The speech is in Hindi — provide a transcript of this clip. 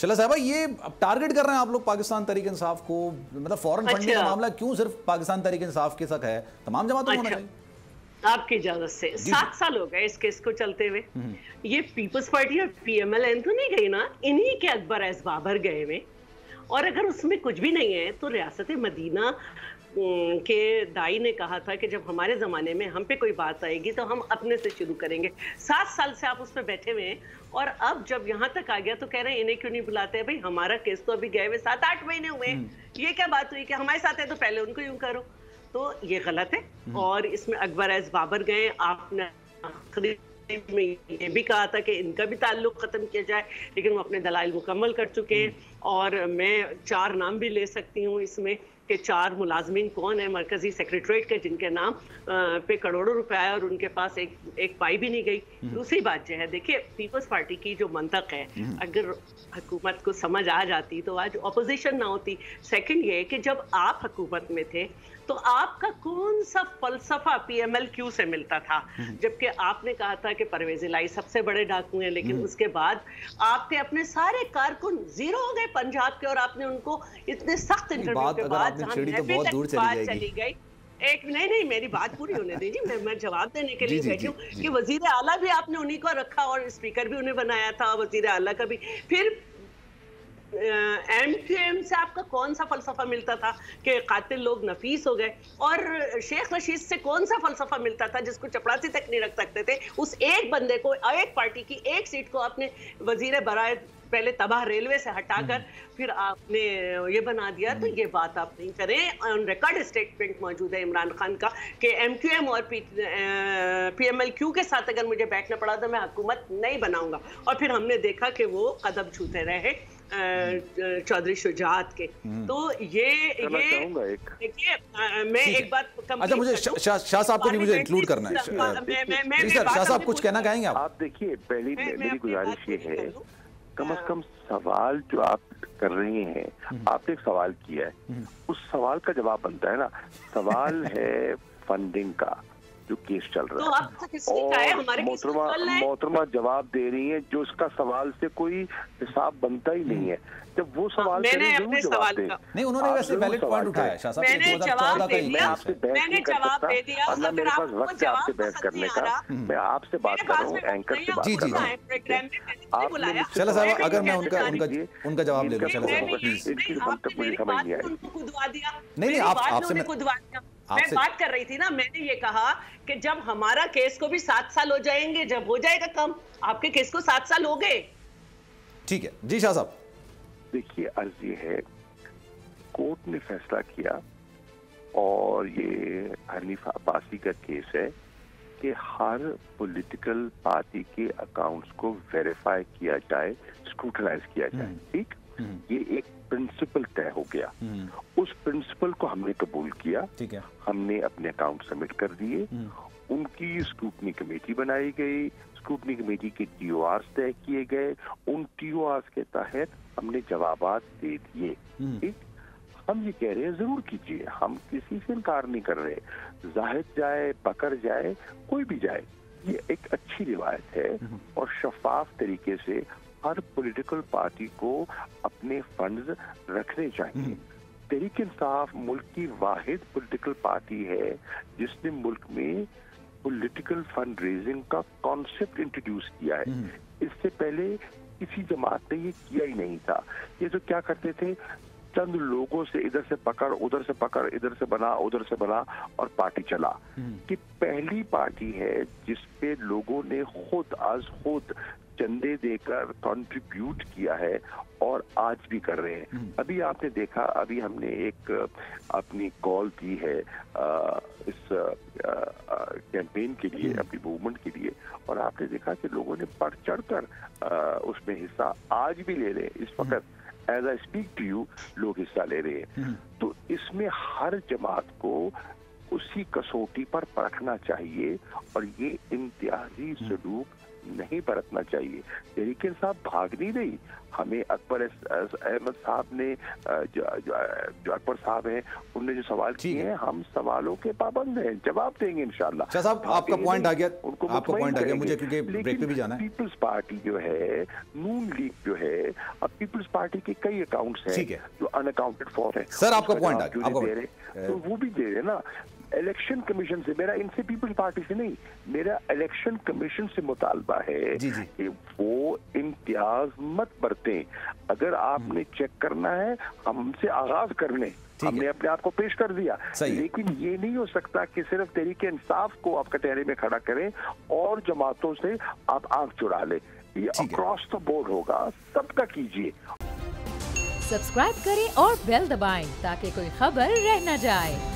शैला साहबा, ये अब टारगेट कर रहे हैं आप लोग पाकिस्तान तहरीक इंसाफ को, मतलब फॉरेन फंडिंग का मामला क्यों सिर्फ पाकिस्तान तहरीक इंसाफ के साथ है, तमाम जमातों में होना चाहिए? आपकी इजाजत से 7 साल हो गए इस केस को चलते हुए। ये पीपल्स पार्टी और पीएमएल तो नहीं गई ना, इन्हीं के अकबर एस बाबर गए में। और अगर उसमें कुछ भी नहीं है तो रियासत मदीना के दाई ने कहा था कि जब हमारे ज़माने में हम पे कोई बात आएगी तो हम अपने से शुरू करेंगे। 7 साल से आप उस पर बैठे हुए हैं और अब जब यहाँ तक आ गया तो कह रहे हैं इन्हें क्यों नहीं बुलाते हैं? भाई हमारा केस तो अभी गए हुए 7-8 महीने हुए हैं। ये क्या बात हुई कि हमारे साथ है तो पहले उनको यूं करो? तो ये गलत है। और इसमें अकबर एस बाबर गए, आपने आखिरी में ये भी कहा था कि इनका भी ताल्लुक खत्म किया जाए, लेकिन वो अपने दलाइल मुकम्मल कर चुके हैं। और मैं 4 नाम भी ले सकती हूँ इसमें कि 4 मुलाजमीन कौन है मरकजी सेक्रेटरीट के जिनके नाम पे करोड़ों रुपए आए और उनके पास एक पाई भी नहीं गई। दूसरी बात जो है, देखिए पीपल्स पार्टी की जो मंतक है, अगर हुकूमत को समझ आ जाती तो आज ऑपोजिशन ना होती। सेकंड ये कि जब आप हुकूमत में थे तो आपका कौन सा फलसफा पीएमएलक्यू से मिलता था? जबकि आपने कहा था कि परवेज इलाही सबसे बड़े डाकू हैं, लेकिन उसके बाद आपके अपने सारे कारकुन जीरो हो गए पंजाब के और आपने उनको इतने सख्त इंटरव्यू के बाद चली गई। एक नहीं, मेरी बात पूरी होने दीजिए, मैं जवाब देने के लिए बैठी हूँ कि वजीर आला भी आपने उन्हीं को रखा और स्पीकर भी उन्हें बनाया था, वजीर आला का भी। फिर एमक्यूएम से आपका कौन सा फलसफा मिलता था कि कातिल लोग नफीस हो गए? और शेख रशीद से कौन सा फलसफा मिलता था जिसको चपरासी तक नहीं रख सकते थे? उस एक बंदे को, एक पार्टी की एक सीट को आपने वजीर बराए पहले तबाह रेलवे से हटाकर फिर आपने ये बना दिया। तो ये बात आप नहीं करें। ऑन रिकॉर्ड स्टेटमेंट मौजूद है इमरान खान का कि एमक्यूएम और पीएमएलक्यू के साथ अगर मुझे बैठना पड़ा तो मैं हुकूमत नहीं बनाऊंगा। और फिर हमने देखा कि वो कदम छूते रहे चौधरी शुजात के। तो ये देखिए, मैं एक बात, अच्छा मुझे शाह साहब को भी मुझे इंक्लूड करना है। शाह साहब कुछ कहना चाहेंगे आप? देखिए, पहली मेरी गुजारिश ये है, कम से कम सवाल जो आप कर रहे हैं, आपने एक सवाल किया है, उस सवाल का जवाब बनता है ना। सवाल है फंडिंग का जो केस चल रहा है, और मोहतरमा जवाब दे रही है जो उसका सवाल से कोई हिसाब बनता ही नहीं है। जब वो सवाल मैंने अपने सवाल का नहीं, उन्होंने वैसे वैलिड पॉइंट उठाया शाह साहब, मैंने जवाब दे दिया, मैंने जवाब दे दिया। और मेरे पास वक्त है आपसे बहस करने का, मैं आपसे बात कर रहा हूँ, एंकर से बात कर रहा हूँ। शैला साहब, अगर मैं उनका जवाब ले लूं, शैला साहब प्लीज। इनकी मंतक मुझे समझ नहीं आई। नहीं, आपसे मैं बात कर रही थी ना, मैंने ये कहा कि जब हमारा केस को भी 7 साल हो जाएंगे, जब हो जाएगा कम, आपके केस को 7 साल हो गए। ठीक है जी शाह साहब। देखिए, अर्ज ये है, कोर्ट ने फैसला किया और ये हनीफ अब्बासी का केस है कि हर पॉलिटिकल पार्टी के अकाउंट्स को वेरीफाई किया जाए, स्क्रूटनाइज किया जाए। ठीक, ये एक प्रिंसिपल तय हो गया। उस प्रिंसिपल को हमने कबूल किया। ठीक है, हमने अपने अकाउंट सबमिट कर दिए। उनकी स्क्रूटनी कमेटी बनाई गई, स्क्रूटनी कमेटी के टीओआर्स तय किए गए। उन टीओआर्स के तहत हमने जवाबात दे दिए। ठीक, हम ये कह रहे हैं जरूर कीजिए, हम किसी से इनकार नहीं कर रहे। जाहिद जाए, बकर जाए, कोई भी जाए, ये एक अच्छी रिवायत है और शफाफ तरीके से हर पॉलिटिकल पार्टी को अपने फंड्स रखने चाहिए। तहरीक इंसाफ मुल्क की वाहिद पॉलिटिकल पार्टी है जिसने मुल्क में पॉलिटिकल फंड रेजिंग का कॉन्सेप्ट इंट्रोड्यूस किया है। इससे पहले किसी जमात ने ये किया ही नहीं था। ये जो क्या करते थे, चंद लोगों से इधर से पकड़, उधर से पकड़, इधर से बना, उधर से बना और पार्टी चला। कि पहली पार्टी है जिसपे लोगों ने खुद चंदे देकर कंट्रीब्यूट किया है और आज भी कर रहे हैं। अभी आपने देखा, अभी हमने एक अपनी कॉल दी है इस कैंपेन के लिए, अपनी मूवमेंट के लिए, और आपने देखा कि लोगों ने बढ़ चढ़कर उसमें हिस्सा आज भी ले रहे हैं। इस वक्त as I speak to you लोग हिस्सा ले रहे हैं। तो इसमें हर जमात को उसी कसौटी पर परखना चाहिए और ये इम्तियाजी सलूक नहीं बरतना चाहिए। तहरीक इंसाफ भाग नहीं रही। हमें अकबर अहमद साहब ने जो अकबर साहब हैं उनने जो सवाल किए हैं, हम सवालों के पाबंद हैं, जवाब देंगे इंशाल्लाह। शाह साहब आपका पॉइंट आ गया, आपका पॉइंट आ गया, मुझे क्योंकि ब्रेक पे भी जाना है। पीपल्स पार्टी जो है, नून लीग जो है, अब पीपल्स पार्टी के कई अकाउंट्स हैं जो अनअकाउंटेड फॉर है। सर आपका पॉइंट आ गया, तो वो भी दे रहे ना। इलेक्शन कमीशन से, मेरा इनसे पीपल्स पार्टी से नहीं, मेरा इलेक्शन कमीशन से मुतालबा है कि वो इम्तियाज मत बरतें। अगर आपने चेक करना है, हमसे आगाज कर लें, हमने अपने आप को पेश कर दिया, लेकिन ये नहीं हो सकता कि सिर्फ तहरीक इंसाफ को आप कटहरे में खड़ा करें और जमातों से आप आंख चुरा लें। ये अक्रॉस द बोर्ड होगा, सबका कीजिए। सब्सक्राइब करें और बेल दबाएं ताकि कोई खबर रह न जाए।